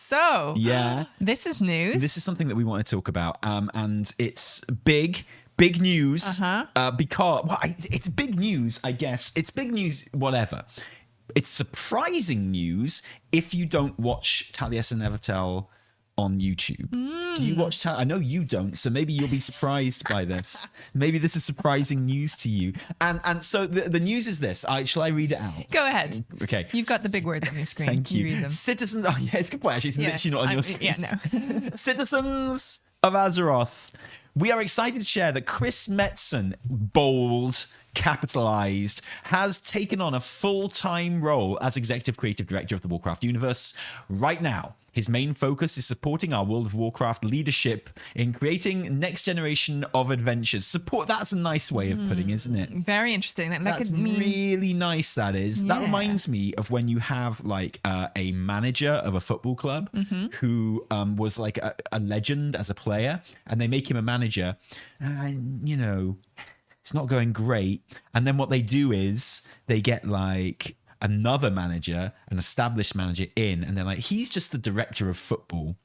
so. Yeah. This is news. This is something that we want to talk about. And it's big news. Because, well, it's big news, I guess. It's big news, whatever. It's surprising news if you don't watch Taliesin and Evitel on YouTube. Do you watch I know you don't, so maybe you'll be surprised by this. Maybe this is surprising news to you. And so the news is this. Shall I read it out? Go ahead. Okay. You've got the big words on your screen. Thank you. Read them. Citizens. Oh, yeah, it's a good point. Actually, it's literally not on your screen. Yeah, no. Citizens of Azeroth, we are excited to share that Chris Metzen, bold, capitalized, has taken on a full-time role as executive creative director of the Warcraft universe. Right now, his main focus is supporting our World of Warcraft leadership in creating next generation of adventures. Support, that's a nice way of putting, isn't it? Very interesting. That's really nice, that is. Yeah. That reminds me of when you have like a manager of a football club who was like a legend as a player, and they make him a manager, and you know, it's not going great. And then what they do is they get like another manager, an established manager in, and they're like, he's just the director of football.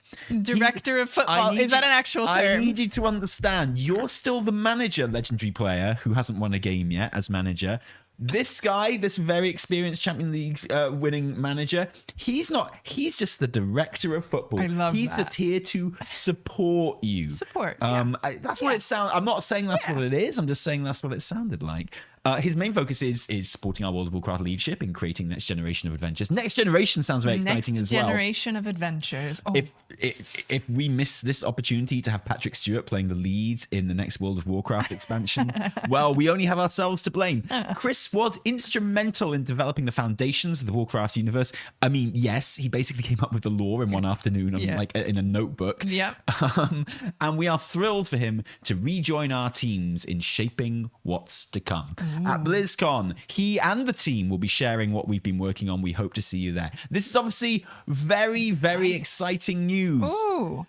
Director of football. Is that an actual term? I need you to understand, you're still the manager, legendary player who hasn't won a game yet as manager. This guy, this very experienced Champion League winning manager, he's not. He's just the director of football. I love He's that. just here to support you. Support. That's what it sounds. I'm not saying that's what it is. I'm just saying that's what it sounded like. His main focus is supporting our World of Warcraft leadership in creating next generation of adventures. Next generation sounds very exciting as well. Next generation of adventures. Oh. If we miss this opportunity to have Patrick Stewart playing the lead in the next World of Warcraft expansion, well, we only have ourselves to blame. Chris was instrumental in developing the foundations of the Warcraft universe. I mean, yes, he basically came up with the lore in one afternoon, like in a notebook. Yep. And we are thrilled for him to rejoin our teams in shaping what's to come. At BlizzCon, he and the team will be sharing what we've been working on. We hope to see you there. This is obviously very, very exciting news. Ooh.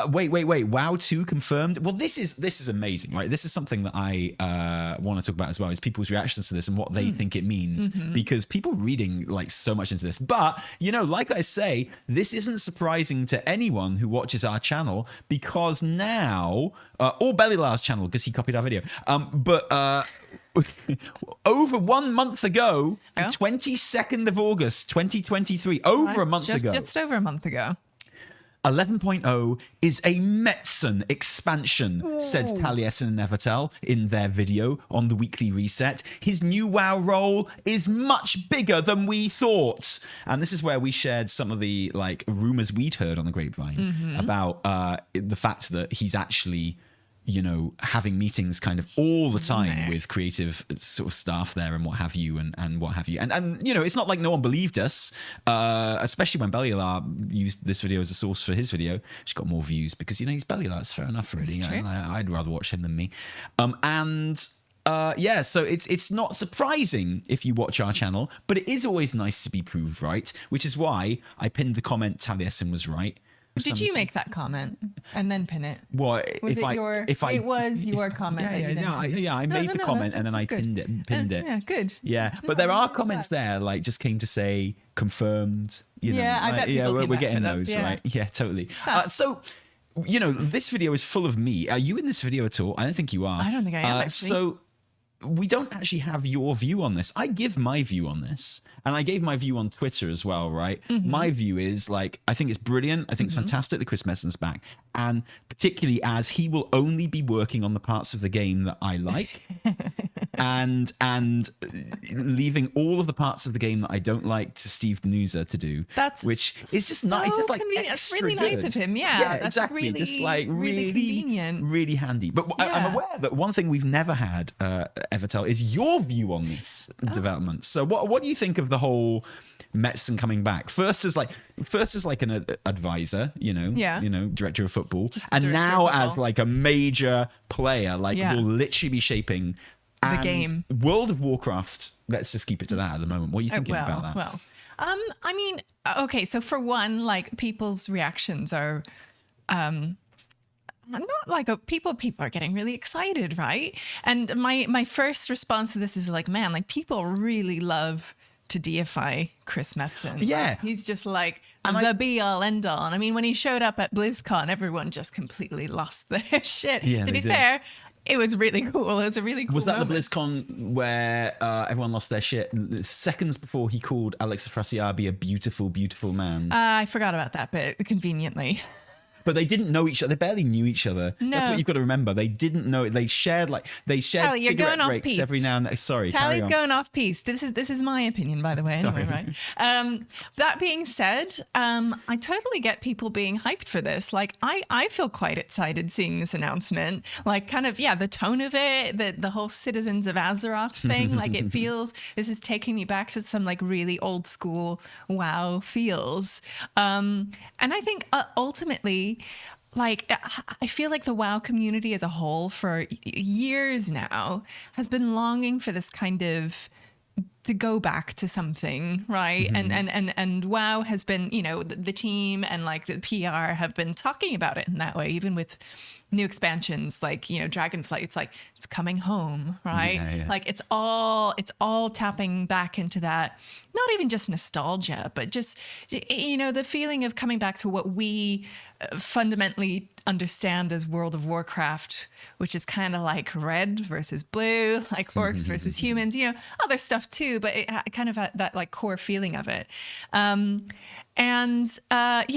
Wait. WoW 2 confirmed. Well, this is amazing, right? This is something that I want to talk about as well, is people's reactions to this and what they think it means, because people reading like so much into this. But, you know, like I say, this isn't surprising to anyone who watches our channel, because now, or Bellylar's channel, because he copied our video. Over 1 month ago, the 22nd of August, 2023, over a month ago. Just over a month ago. 11.0 is a Metzen expansion, said Taliesin and Evitel in their video on the weekly reset. His new WoW role is much bigger than we thought. And this is where we shared some of the like rumors we'd heard on the grapevine about the fact that he's actually, you know, having meetings kind of all the time with creative sort of staff there and what have you, and what have you. And you know, it's not like no one believed us, especially when Bellylar used this video as a source for his video. She's got more views because, you know, he's Bellylar. It's fair enough, really. I'd rather watch him than me. So it's not surprising if you watch our channel, but it is always nice to be proved right, which is why I pinned the comment Taliesin was right. Did you make that comment and then pin it? What Was it was your comment? I made the comment and then I pinned it. Yeah, good. Yeah, but there are comments there like just came to say confirmed. You know, I bet people we're came back getting for those, this, yeah. right? Yeah, totally. So, you know, this video is full of me. Are you in this video at all? I don't think you are. I don't think I am, actually. So we don't actually have your view on this. I give my view on this, and I gave my view on Twitter as well, right? My view is like, I think it's brilliant. I think it's fantastic that Chris Messen's back, and particularly as he will only be working on the parts of the game that I like, and leaving all of the parts of the game that I don't like to Steve Danusa to do. Which is just nice. Just like convenient. That's really nice of him. Yeah, yeah, that's exactly. Really, just like really convenient, really handy. But I'm aware that one thing we've never had, Evitel, is your view on this development. So what do you think of the whole Metzen coming back? First as like an advisor, you know, director of football, and now as like a major player, like will literally be shaping the game. World of Warcraft. Let's just keep it to that at the moment. What are you thinking about that? Well, I mean, okay, so for one, like people's reactions are not like people are getting really excited, right? And my first response to this is like, man, like people really love to deify Chris Metzen. Yeah. He's just like And the be all end all. I mean, when he showed up at BlizzCon, everyone just completely lost their shit. Yeah, To they be did. fair, it was really cool. It was a really cool Was that moment. the BlizzCon where everyone lost their shit seconds before he called Alex Afrasiabi a beautiful, beautiful man? I forgot about that bit, conveniently. But they didn't know each other. They barely knew each other. No. That's what you've got to remember. They didn't know it. They shared Tally, you're cigarette going off breaks piste. every now and then. Sorry, carry Tally's on. going off piece. This is my opinion, by the way. Anyway, right? That being said, I totally get people being hyped for this. Like, I feel quite excited seeing this announcement. Like, kind of, yeah, the tone of it, the whole Citizens of Azeroth thing. Like, it feels, this is taking me back to some like really old school WoW feels. And I think ultimately, like, I feel like the WoW community as a whole for years now has been longing for this kind of to go back to something, right? And WoW has been, you know, the team and like the PR have been talking about it in that way, even with new expansions like, you know, Dragonflight. It's like it's coming home, right? Yeah. Like it's all tapping back into that, not even just nostalgia, but just, you know, the feeling of coming back to what we fundamentally understand as World of Warcraft, which is kind of like red versus blue, like orcs versus humans, you know, other stuff too, but it kind of had that like core feeling of it. You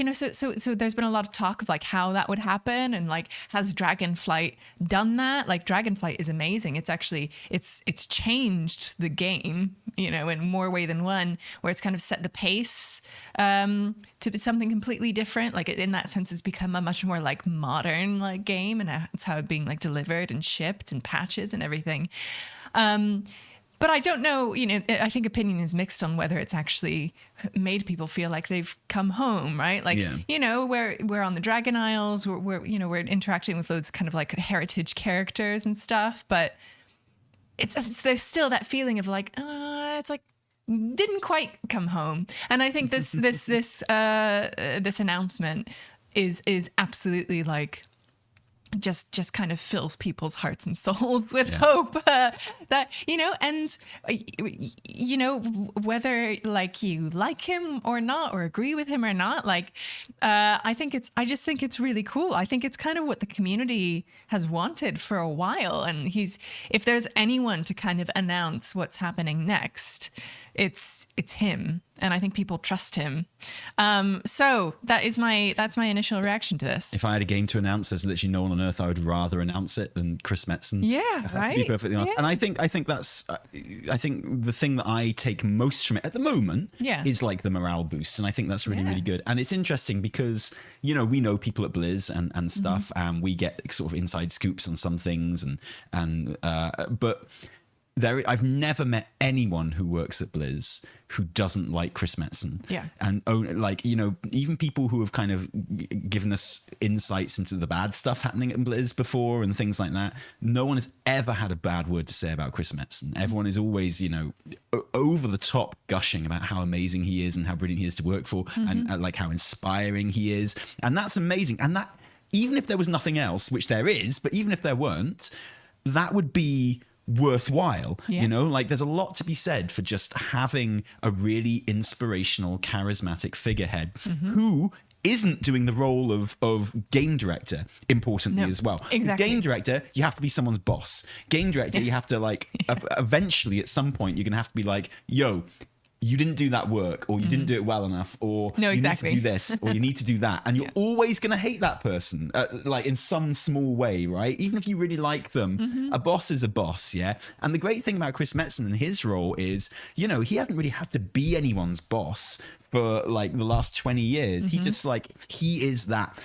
know, so there's been a lot of talk of like how that would happen, and like, has Dragonflight done that? Like, Dragonflight is amazing. It's actually, it's changed the game, you know, in more way than one, where it's kind of set the pace to be something completely different. Like, in that sense, it's become a much more like modern like game, and it's how it's being like delivered and shipped and patches and everything. But I don't know, you know, I think opinion is mixed on whether it's actually made people feel like they've come home, right? Like, you know, we're on the Dragon Isles, we're you know, we're interacting with those kind of like heritage characters and stuff, but there's still that feeling of like, it's like, didn't quite come home. And I think this announcement is absolutely like, just kind of fills people's hearts and souls with hope that, you know, and, you know, whether like you like him or not, or agree with him or not, like, I just think it's really cool. I think it's kind of what the community has wanted for a while. And if there's anyone to kind of announce what's happening next, it's him, and I think people trust him. So that's my initial reaction to this. If I had a game to announce, there's literally no one on earth I would rather announce it than Chris Metzen. Yeah, To be perfectly honest, and I think that's I think the thing that I take most from it at the moment is like the morale boost, and I think that's really good. And it's interesting because, you know, we know people at Blizz and stuff, and we get sort of inside scoops on some things, but I've never met anyone who works at Blizz who doesn't like Chris Metzen. Yeah. And like, you know, even people who have kind of given us insights into the bad stuff happening at Blizz before and things like that, no one has ever had a bad word to say about Chris Metzen. Everyone is always, you know, over the top gushing about how amazing he is and how brilliant he is to work for, and like how inspiring he is. And that's amazing. And that, even if there was nothing else, which there is, but even if there weren't, that would be worthwhile. You know, like, there's a lot to be said for just having a really inspirational, charismatic figurehead who isn't doing the role of game director, importantly, as well. Exactly. Game director, you have to be someone's boss. Game director, you have to like eventually at some point you're gonna have to be like, yo, you didn't do that work, or you didn't do it well enough, or you need to do this, or you need to do that. And you're always going to hate that person, like in some small way, right? Even if you really like them, a boss is a boss, yeah? And the great thing about Chris Metzen and his role is, you know, he hasn't really had to be anyone's boss for like the last 20 years. He just like, he is that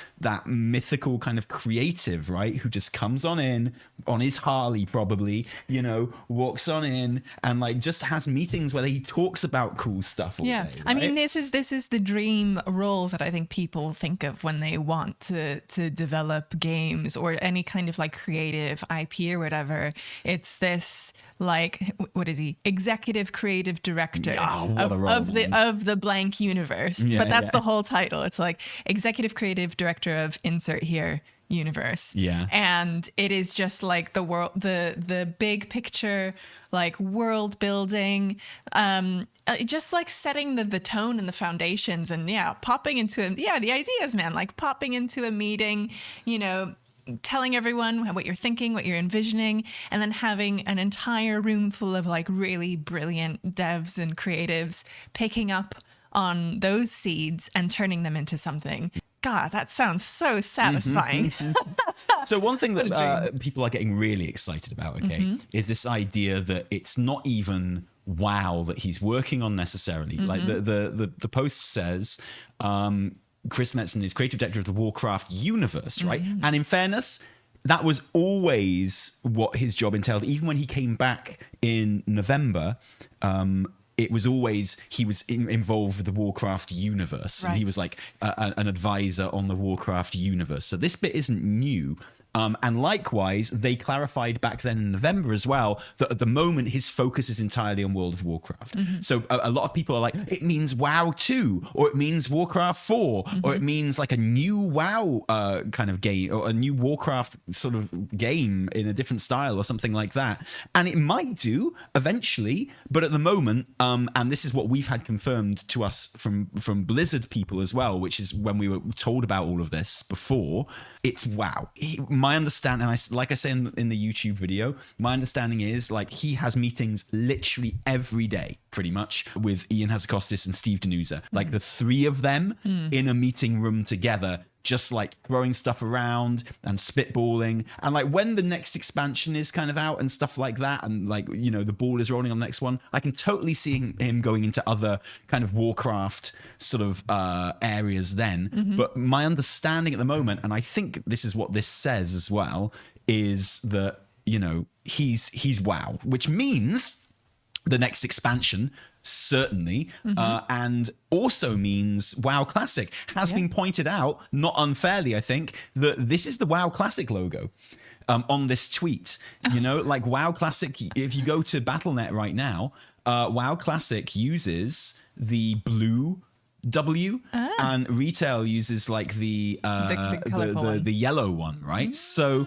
mythical kind of creative, right? Who just comes on in on his Harley, probably, you know, walks on in and like just has meetings where he talks about cool stuff all day, right? I mean, this is the dream role that I think people think of when they want to develop games or any kind of like creative IP or whatever. It's this, like, what is he? Executive creative director what a role, of the blank blank universe. But that's the whole title. It's like executive creative director of insert here universe. Yeah. And it is just like the world, the big picture, like world building, just like setting the tone and the foundations, and popping into the ideas, man, like popping into a meeting, you know, telling everyone what you're thinking, what you're envisioning, and then having an entire room full of like really brilliant devs and creatives picking up on those seeds and turning them into something. God, that sounds so satisfying. So one thing that people are getting really excited about, is this idea that it's not even WoW that he's working on necessarily. Like the post says, Chris Metzen is creative director of the Warcraft universe, right? And in fairness, that was always what his job entailed. Even when he came back in November, it was always he was involved with the Warcraft universe. Right. And he was like an advisor on the Warcraft universe. So this bit isn't new. And likewise, they clarified back then in November as well that at the moment his focus is entirely on World of Warcraft. So a lot of people are like, it means WoW 2, or it means Warcraft 4, or it means like a new WoW kind of game, or a new Warcraft sort of game in a different style or something like that. And it might do eventually, but at the moment, and this is what we've had confirmed to us from Blizzard people as well, which is when we were told about all of this before, it's WoW. My understanding, and like I say in the YouTube video, my understanding is like he has meetings literally every day, pretty much, with Ian Hazzikostas and Steve Danusa. Like the three of them in a meeting room together, just like throwing stuff around and spitballing. And like when the next expansion is kind of out and stuff like that, and like, you know, the ball is rolling on the next one, I can totally see him going into other kind of Warcraft sort of areas then. But my understanding at the moment, and I think this is what this says as well, is that, you know, he's WoW, which means the next expansion certainly, and also means WoW Classic. Has been pointed out, not unfairly, I think, that this is the WoW Classic logo on this tweet. You know, like WoW Classic, if you go to Battle.net right now, WoW Classic uses the blue W, and retail uses like the yellow one, right? So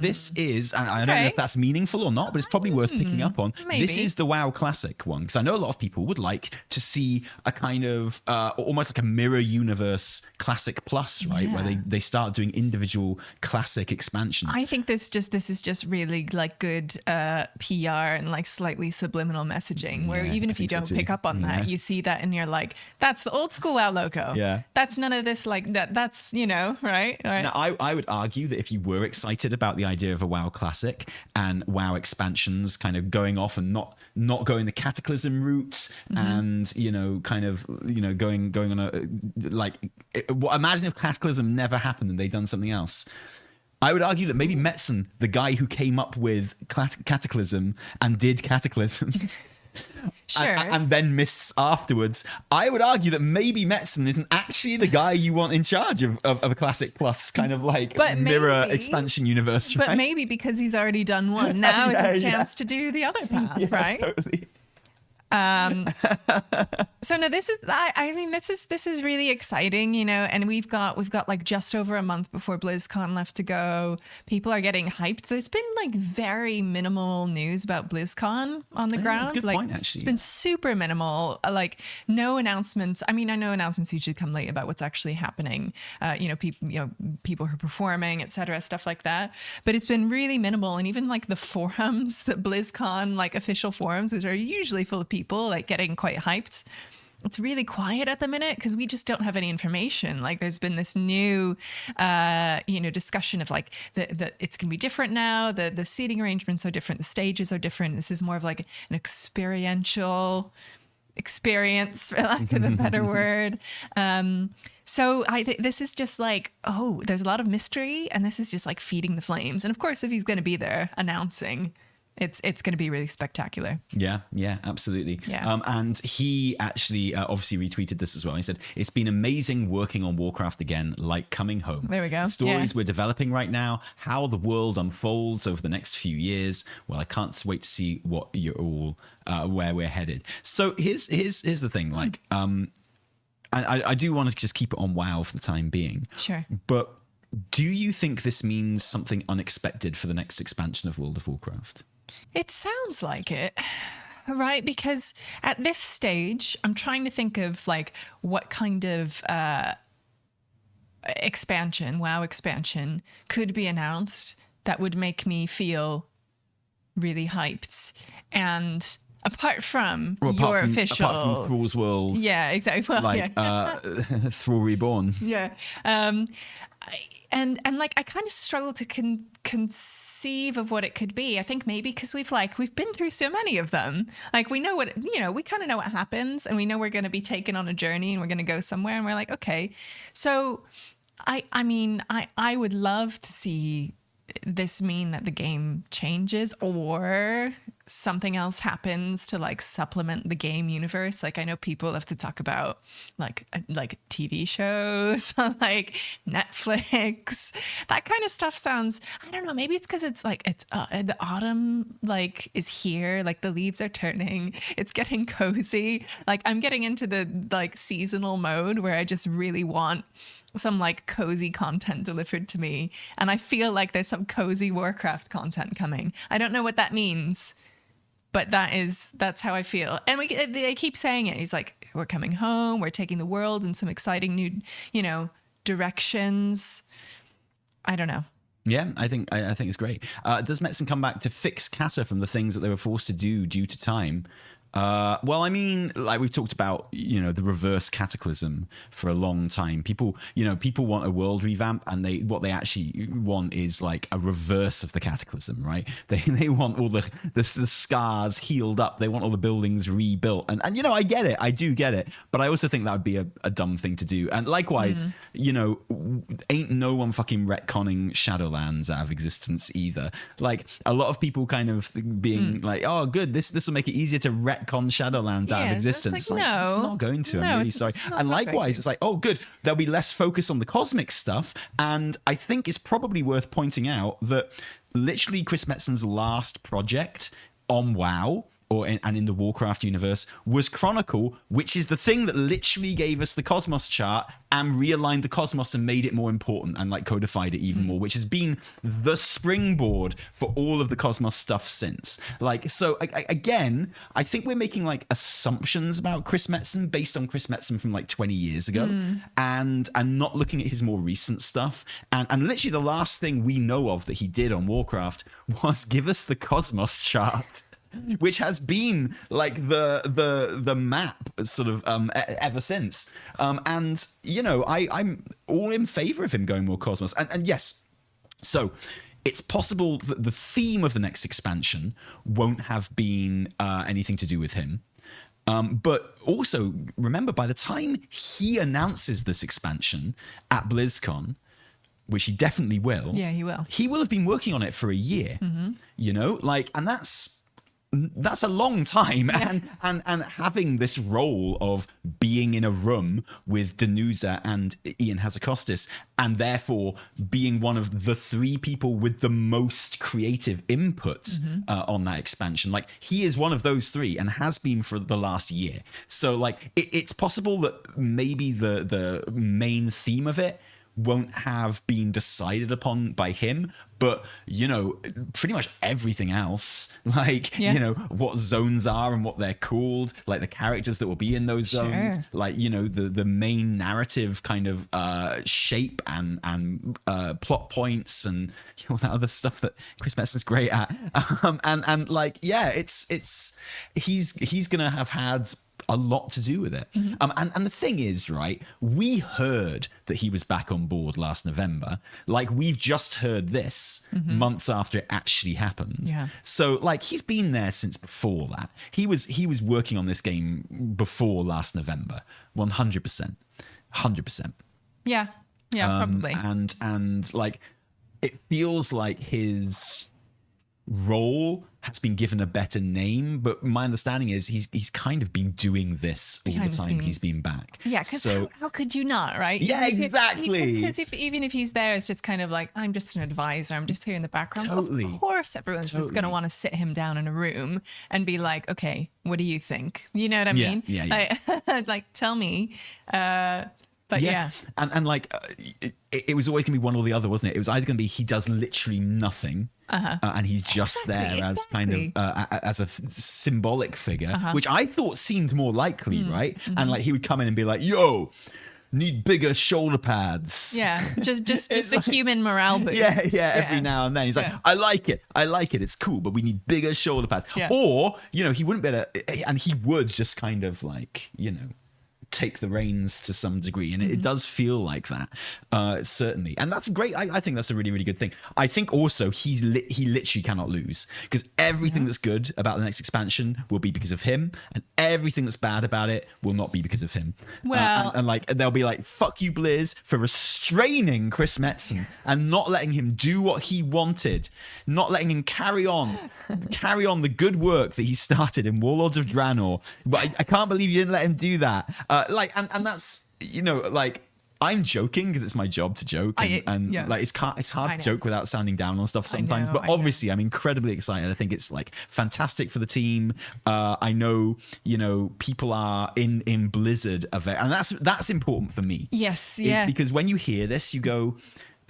this is, and I don't know if that's meaningful or not, but it's probably worth picking up on. Maybe. This is the WoW Classic one, because I know a lot of people would like to see a kind of almost like a mirror universe Classic Plus, right? Where they start doing individual classic expansions. I think this is just really like good PR and like slightly subliminal messaging, where even if you don't pick up on that, you see that and you're like, that's the old school WoW logo. Yeah. That's none of this like that. That's, you know, right? Now, I would argue that if you were excited about the idea of a WoW Classic and WoW expansions kind of going off and not going the Cataclysm route, and, you know, kind of, you know, going on a, like, imagine if Cataclysm never happened and they'd done something else. I would argue that maybe Metzen, the guy who came up with Cataclysm and did Cataclysm, Sure. and then mists afterwards, I would argue that maybe Metzen isn't actually the guy you want in charge of a Classic Plus kind of like mirror expansion universe, right? But maybe because he's already done one, now is his chance to do the other path, right? Totally. So no, this is, I mean, this is really exciting, you know, and we've got like just over a month before BlizzCon left to go. People are getting hyped. There's been like very minimal news about BlizzCon on the ground. Good like, point, actually. It's been super minimal. Like no announcements. I mean, I know announcements usually come late about what's actually happening. People who are performing, etc., stuff like that. But it's been really minimal, and even like the forums, the BlizzCon like official forums, which are usually full of people like getting quite hyped, it's really quiet at the minute because we just don't have any information. Like there's been this new discussion of like that it's gonna be different now, the seating arrangements are different, the stages are different. This is more of like an experiential experience, for lack of a better word. So I think this is just like, there's a lot of mystery, and this is just like feeding the flames. And of course, if he's going to be there announcing, it's going to be really spectacular. Yeah, absolutely. Yeah. And he actually obviously retweeted this as well. He said, "It's been amazing working on Warcraft again, like coming home. There we go. The stories we're developing right now, how the world unfolds over the next few years. Well, I can't wait to see what you're all, where we're headed." So here's the thing. Like, I do want to just keep it on WoW for the time being. Sure. But do you think this means something unexpected for the next expansion of World of Warcraft? It sounds like it, right? Because at this stage, I'm trying to think of like what kind of WoW expansion could be announced that would make me feel really hyped. And apart from official, apart from Thrall's World, yeah, exactly. Well, like Thrall Reborn, yeah. And like I kind of struggle to conceive of what it could be. I think maybe because we've been through so many of them. Like we know what, we kind of know what happens, and we know we're going to be taken on a journey and we're going to go somewhere, and we're like, okay. So I mean I would love to see this mean that the game changes or something else happens to like supplement the game universe. Like I know people love to talk about like TV shows on like Netflix. That kind of stuff sounds, I don't know, maybe it's because it's the autumn like is here, like the leaves are turning, it's getting cozy. Like I'm getting into the like seasonal mode where I just really want some like cozy content delivered to me, and I feel like there's some cozy Warcraft content coming. I don't know what that means, but that's how I feel. And they keep saying it. He's like, we're coming home, we're taking the world in some exciting new directions. I don't know. Yeah, I think it's great. Does Metzen come back to fix Kata from the things that they were forced to do due to time? Well, I mean, like we've talked about, the reverse cataclysm for a long time. People want a world revamp, and what they actually want is like a reverse of the cataclysm, right? They want all the scars healed up. They want all the buildings rebuilt. And I get it. I do get it. But I also think that would be a dumb thing to do. And likewise, ain't no one fucking retconning Shadowlands out of existence either. Like a lot of people kind of being like, oh, good, this will make it easier to retcon Shadowlands out of existence. It's like, no, it's not going to. I'm really sorry. And likewise, it's like, oh, good, there'll be less focus on the cosmic stuff. And I think it's probably worth pointing out that literally Chris Metzen's last project on WoW and in the Warcraft universe was Chronicle, which is the thing that literally gave us the Cosmos chart and realigned the Cosmos and made it more important and like codified it even more, which has been the springboard for all of the Cosmos stuff since. Like, so again, I think we're making like assumptions about Chris Metzen based on Chris Metzen from like 20 years ago and not looking at his more recent stuff. And literally the last thing we know of that he did on Warcraft was give us the Cosmos chart, which has been like the map sort of ever since. And I'm all in favor of him going more Cosmos. And yes, so it's possible that the theme of the next expansion won't have been anything to do with him. But also remember, by the time he announces this expansion at BlizzCon, which he definitely will. Yeah, he will. He will have been working on it for a year, and that's a long time. Yeah. And having this role of being in a room with Danusa and Ian Hazakostas, and therefore being one of the three people with the most creative input on that expansion. Like, he is one of those three and has been for the last year. So like it's possible that maybe the main theme of it won't have been decided upon by him, but pretty much everything else, like what zones are and what they're called, like the characters that will be in those zones, like the main narrative kind of shape and plot points and all that other stuff that Chris Metzen's great at, and like he's gonna have had a lot to do with it. And the thing is, right, we heard that he was back on board last November. Like, we've just heard this months after it actually happened. Yeah. So like, he's been there since before that. He was working on this game before last November. 100%. Yeah, probably. And like, it feels like his role has been given a better name, but my understanding is he's kind of been doing this all the Behind the time he's scenes. been back. Yeah, because how could you not, right? Yeah, exactly. Because even if he's there, it's just kind of like, I'm just an advisor. I'm just here in the background. Totally. Of course, everyone's just going to want to sit him down in a room and be like, okay, what do you think? You know what I mean? Yeah. Like, tell me. But yeah. And like, it was always going to be one or the other, wasn't it? It was either going to be he does literally nothing, and he's just there as kind of as a symbolic figure, which I thought seemed more likely, right? And like he would come in and be like, "Yo, need bigger shoulder pads." Yeah, just a human morale boost. Yeah, every now and then. He's like, I like it, it's cool, but we need bigger shoulder pads. Yeah. Or, you know, he wouldn't be able to, and he would just kind of like, you know, take the reins to some degree, and it does feel like that, certainly, and that's great. I think that's a really, really good thing. I think also he literally cannot lose, because everything that's good about the next expansion will be because of him, and everything that's bad about it will not be because of him. Well, and like they'll be like, fuck you, Blizz, for restraining Chris Metzen and not letting him do what he wanted, not letting him carry on the good work that he started in Warlords of Draenor. But I can't believe you didn't let him do that. Like, and that's, you know, like, I'm joking because it's my job to joke, and like it's hard to joke without sounding down on stuff sometimes. But obviously, I'm incredibly excited. I think it's like fantastic for the team. I know, you know, people are in Blizzard and that's important for me. Yes, yeah. Because when you hear this, you go,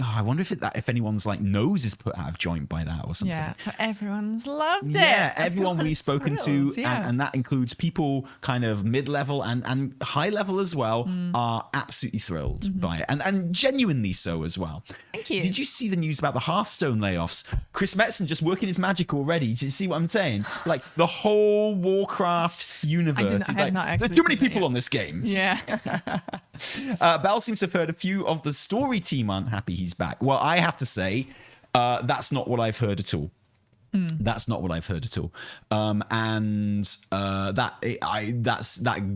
oh, I wonder if anyone's like nose is put out of joint by that or something. Yeah, so everyone's loved it. Yeah, everyone we've spoken to, yeah. and that includes people kind of mid-level and high level as well, are absolutely thrilled by it, and genuinely so as well. Thank you. Did you see the news about the Hearthstone layoffs? Chris Metzen just working his magic already. Did you see what I'm saying? Like the whole Warcraft universe. There's too many people on this game. Yeah. Bell seems to have heard a few of the story team aren't happy he's back. Well, I have to say, that's not what I've heard at all. That's not what I've heard at all. And that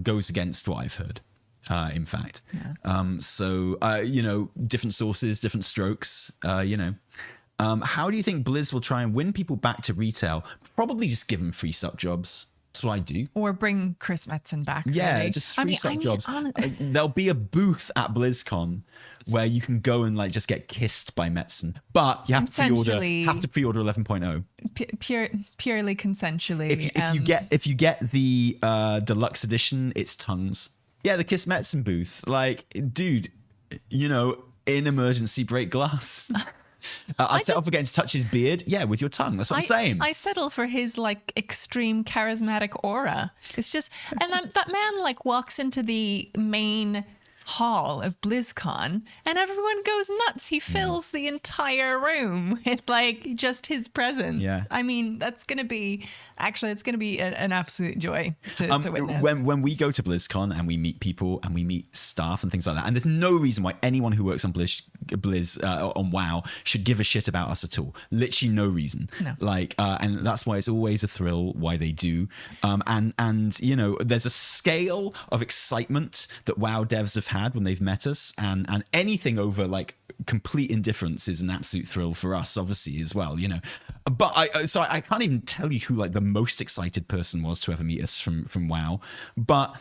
goes against what I've heard. In fact, so you know, different sources, different strokes. You know, how do you think Blizz will try and win people back to retail? Probably just give them free suck jobs. That's what I do. Or bring Chris Metzen back. Yeah, really. just free suck jobs. There'll be a booth at BlizzCon where you can go and like just get kissed by Metzen, but you have to pre-order 11.0. Purely consensually. If you get the deluxe edition, it's tongues. Yeah, the Kiss Metzen booth. Like, dude, you know, in emergency, break glass. I'd settle for getting to touch his beard. Yeah, with your tongue. That's what I'm saying. I settle for his like extreme charismatic aura. It's just, and that man like walks into the main hall of BlizzCon and everyone goes nuts. He fills the entire room with like just his presence. Yeah. I mean, it's going to be an absolute joy to witness. When we go to BlizzCon and we meet people and we meet staff and things like that, and there's no reason why anyone who works on Blizz on WoW should give a shit about us at all. Literally no reason. No. Like, and that's why it's always a thrill why they do. And you know, there's a scale of excitement that WoW devs have had when they've met us, and anything over like complete indifference is an absolute thrill for us, obviously, as well, you know. But I can't even tell you who like the most excited person was to ever meet us from WoW, but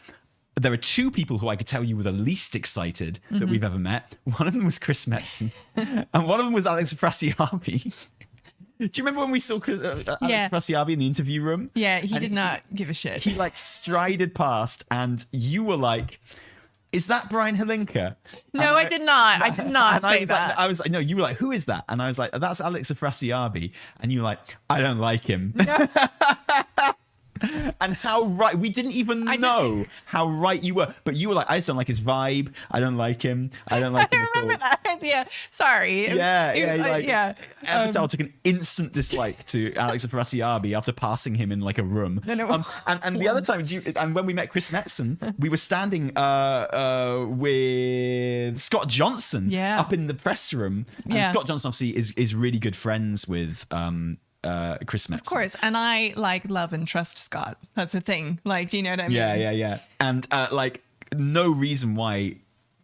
there are two people who I could tell you were the least excited that we've ever met. One of them was Chris Metzen, and one of them was Alex Frasiabi. Do you remember when we saw Alex Frasiabi in the interview room? Yeah, he did not give a shit. He like strided past, and you were like, is that Brian Halinka? No, I did not. I did not say that. I was like, no, you were like, who is that? And I was like, that's Alex Frasiabi. And you were like, I don't like him. And how right, we didn't even know how right you were, but you were like, I just don't like his vibe. I don't like him. I don't like him at all. I remember that. Yeah, sorry. Evitel took an instant dislike to Alex Frasiabi after passing him in like a room. And the other time, and when we met Chris Metzen, we were standing with Scott Johnson up in the press room. And Scott Johnson obviously is really good friends with Chris Metzen. Of course, and I like love and trust Scott. That's the thing. Like, do you know what I mean? Yeah. And like, no reason why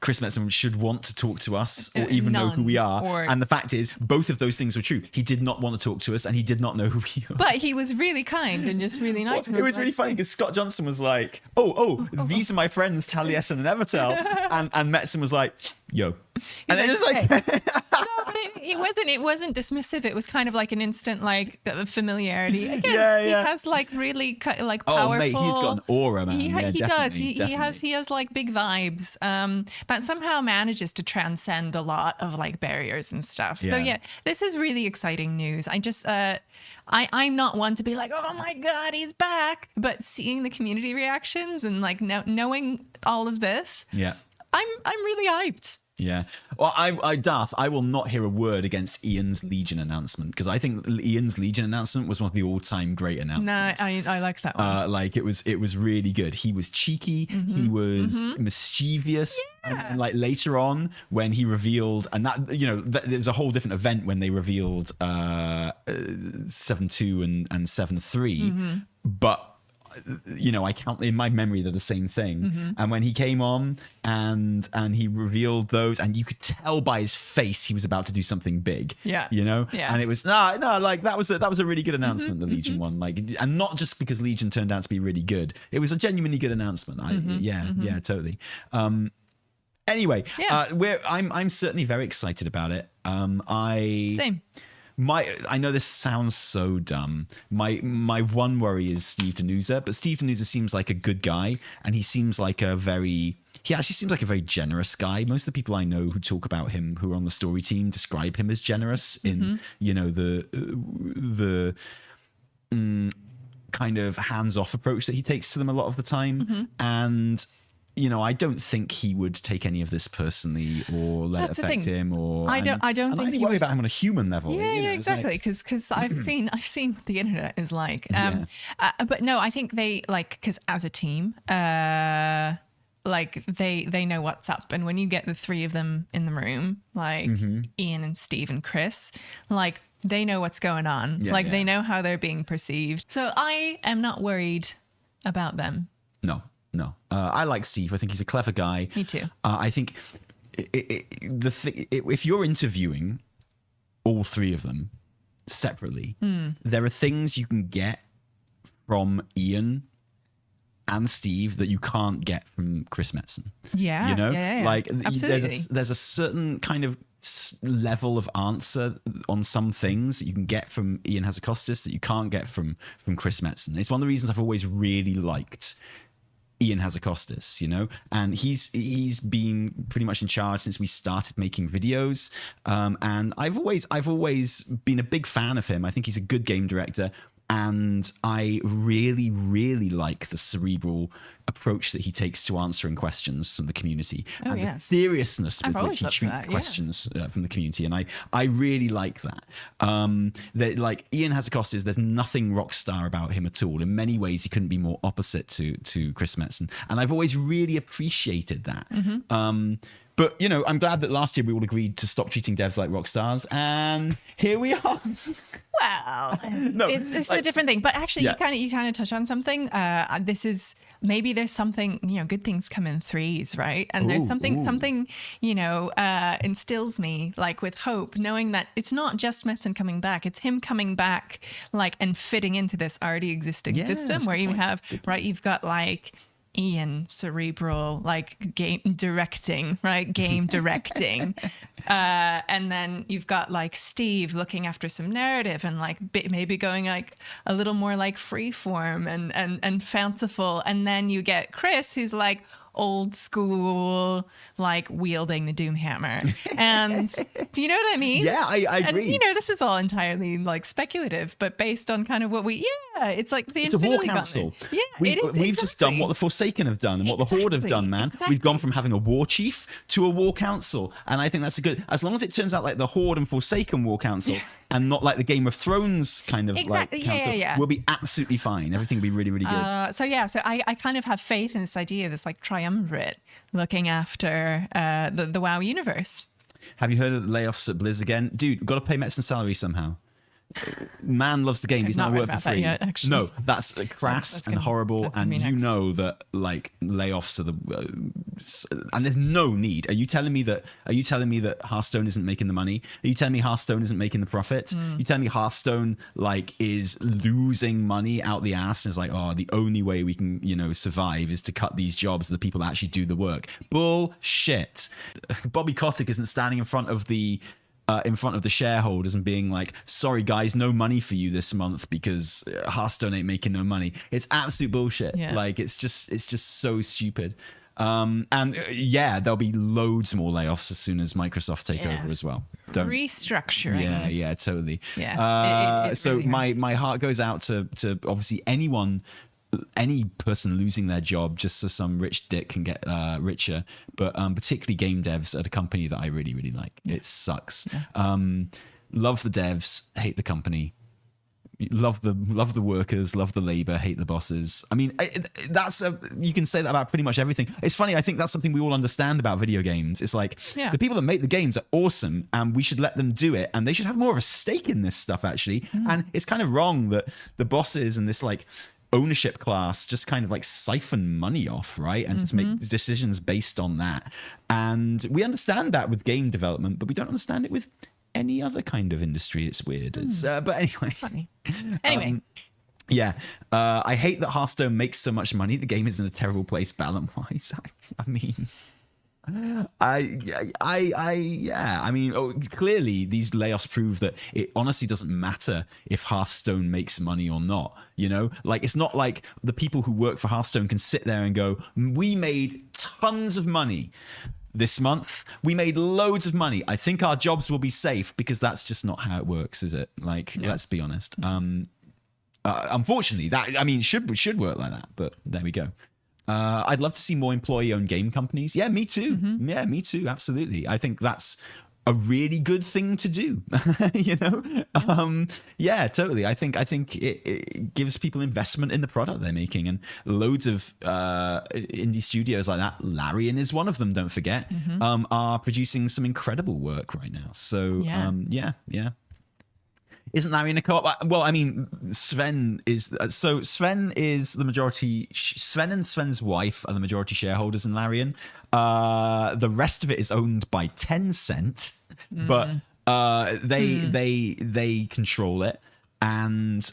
Chris Metzen should want to talk to us or even know who we are. And the fact is, both of those things were true. He did not want to talk to us and he did not know who we are. But he was really kind and just really nice. Well, it was really funny because Scott Johnson was like, these are my friends, Taliesin and Evitel. and Metzen was like, yo. And it was like... no, but it wasn't dismissive. It was kind of like an instant like familiarity. Again, he has like really like powerful... Oh, mate, he's got an aura, man. He does. He has like big vibes that somehow manages to transcend a lot of like barriers and stuff. So yeah, this is really exciting news. I just I'm not one to be like, oh my God, he's back. But seeing the community reactions and like knowing all of this, I'm really hyped. Yeah. Well, I will not hear a word against Ian's Legion announcement because I think Ian's Legion announcement was one of the all-time great announcements. No, I like that one. Like it was really good. He was cheeky. He was mischievous. Yeah. And like later on when he revealed, and that there was a whole different event when they revealed 7-2 and 7-3, but. I count in my memory they're the same thing. And when he came on and he revealed those, and you could tell by his face he was about to do something big. Yeah. And it was like that was a really good announcement, the Legion one. Like, and not just because Legion turned out to be really good. It was a genuinely good announcement. Yeah, totally. Anyway, I'm certainly very excited about it. Same. I know this sounds so dumb. My one worry is Steve Danusa, but Steve Danusa seems like a good guy, and he actually seems like a very generous guy. Most of the people I know who talk about him, who are on the story team, describe him as generous in the kind of hands-off approach that he takes to them a lot of the time, and. I don't think he would take any of this personally or let it affect him. Or I don't think he worry about him on a human level. Yeah, exactly. Because I've seen what the internet is like. But no, I think they because as a team, like they know what's up, and when you get the three of them in the room, like Ian and Steve and Chris, like they know what's going on. They know how they're being perceived. So I am not worried about them. No. I like Steve. I think he's a clever guy. Me too. I think if you're interviewing all three of them separately, there are things you can get from Ian and Steve that you can't get from Chris Metzen. Yeah. Yeah. Like absolutely. There's a certain kind of level of answer on some things that you can get from Ian Hazzikostas that you can't get from Chris Metzen. It's one of the reasons I've always really liked Ian Hazzikostas, and he's been pretty much in charge since we started making videos. And I've always been a big fan of him. I think he's a good game director. And I really, really like the cerebral approach that he takes to answering questions from the community and the seriousness with which he treats questions from the community. And I really like that. That like Ian Hazzikostas, there's nothing rock star about him at all. In many ways, he couldn't be more opposite to Chris Metzen. And I've always really appreciated that. But, I'm glad that last year we all agreed to stop treating devs like rock stars. And here we are. Well, it's a different thing. But actually, you kind of touch on something. This is maybe there's something, good things come in threes, right? And there's something, instills me like with hope, knowing that it's not just Metzen coming back. It's him coming back like and fitting into this already existing system where you have, you've got like Ian, cerebral, like game directing. And then you've got like Steve looking after some narrative and like maybe going like a little more like freeform and fanciful. And then you get Chris, who's like old school, like wielding the doom hammer. And do you know what I mean? Yeah, I agree. And this is all entirely like speculative, but based on kind of what it's like the it's a war council. Yeah, we've just done what the Forsaken have done and what the Horde have done, man. Exactly. We've gone from having a war chief to a war council, and I think that's a good. As long as it turns out like the Horde and Forsaken war council. And not like the Game of Thrones kind of like council. We'll be absolutely fine. Everything will be really, really good. So I kind of have faith in this idea, this like triumvirate looking after the WoW universe. Have you heard of the layoffs at Blizz again? Dude, we've got to pay Metzen salary somehow. man loves the game. He's not not read worth it about for that free. yet, actually. No, that's crass That's and gonna- horrible. that's gonna And be you next. know that like layoffs are and there's no need. Are you telling me that Hearthstone isn't making the money? Are you telling me Hearthstone isn't making the profit? You telling me Hearthstone like is losing money out the ass and is like, oh, the only way we can, survive is to cut these jobs to the people that actually do the work? Bullshit. Bobby Kotick isn't standing in front of the shareholders and being like, sorry guys, no money for you this month because Hearthstone ain't making no money. It's absolute bullshit. Yeah. Like it's just so stupid. There'll be loads more layoffs as soon as Microsoft take over as well. Restructuring. Yeah, totally. Yeah, it So really hurts. my heart goes out to obviously any person losing their job just so some rich dick can get richer, but particularly game devs at a company that I really, really like. It sucks. Love the devs, hate the company. Love the workers, love the labor, hate the bosses. I mean, you can say that about pretty much everything. It's funny, I think that's something we all understand about video games. It's like the people that make the games are awesome and we should let them do it and they should have more of a stake in this stuff actually. And it's kind of wrong that the bosses and this like ownership class just kind of like siphon money off, right? And just make decisions based on that. And we understand that with game development, but we don't understand it with any other kind of industry. It's weird. It's but anyway. Funny. Anyway. I hate that Hearthstone makes so much money. The game is in a terrible place balance wise. I mean, clearly these layoffs prove that it honestly doesn't matter if Hearthstone makes money or not. Like it's not like the people who work for Hearthstone can sit there and go, we made tons of money this month. We made loads of money. I think our jobs will be safe, because that's just not how it works, is it? Like, let's be honest. Unfortunately, should work like that, but there we go. I'd love to see more employee-owned game companies. Yeah, me too. Yeah, me too. Absolutely. I think that's a really good thing to do. Totally. I think it gives people investment in the product they're making, and loads of indie studios like that, Larian is one of them, don't forget, are producing some incredible work right now. So yeah. Isn't Larian a co-op? Well, I mean, Sven is the majority. Sven and Sven's wife are the majority shareholders in Larian. The rest of it is owned by Tencent, but they control it. And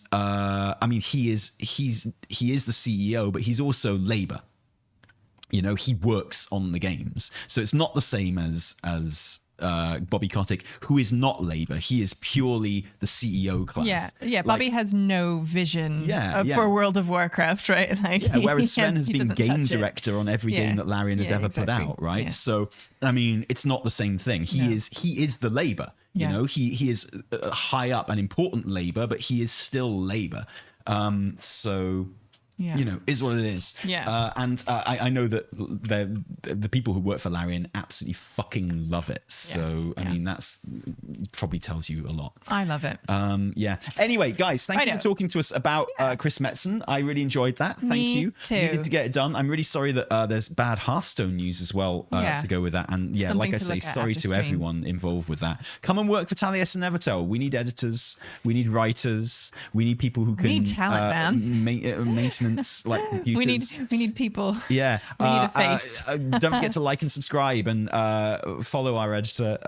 he is the CEO, but he's also labor. He works on the games, so it's not the same as Bobby Kotick, who is not labor. He is purely the CEO class. Yeah. Bobby has no vision for World of Warcraft, right? Whereas Sven has been game touch it. director on every game that Larian has ever put out, right? Yeah. So it's not the same thing. He is the labor. He is high up and important labor, but he is still labor. Is what it is. Yeah. And I know that the people who work for Larian absolutely fucking love it. So, I mean, that's probably tells you a lot. I love it. Anyway, guys, thank you for talking to us about Chris Metzen. I really enjoyed that. Thank you. Too. You needed to get it done. I'm really sorry that there's bad Hearthstone news as well to go with that. And something like I say, sorry to everyone involved with that. Come and work for Taliesin and Evitel. We need editors. We need writers. We need people who can... We need talent, man. Maintenance like computers. We need people. Yeah. We need a face. Don't forget to like and subscribe and follow our editor,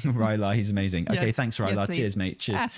Ryla. He's amazing. Okay, thanks, Ryla. Yes, cheers, mate. Cheers.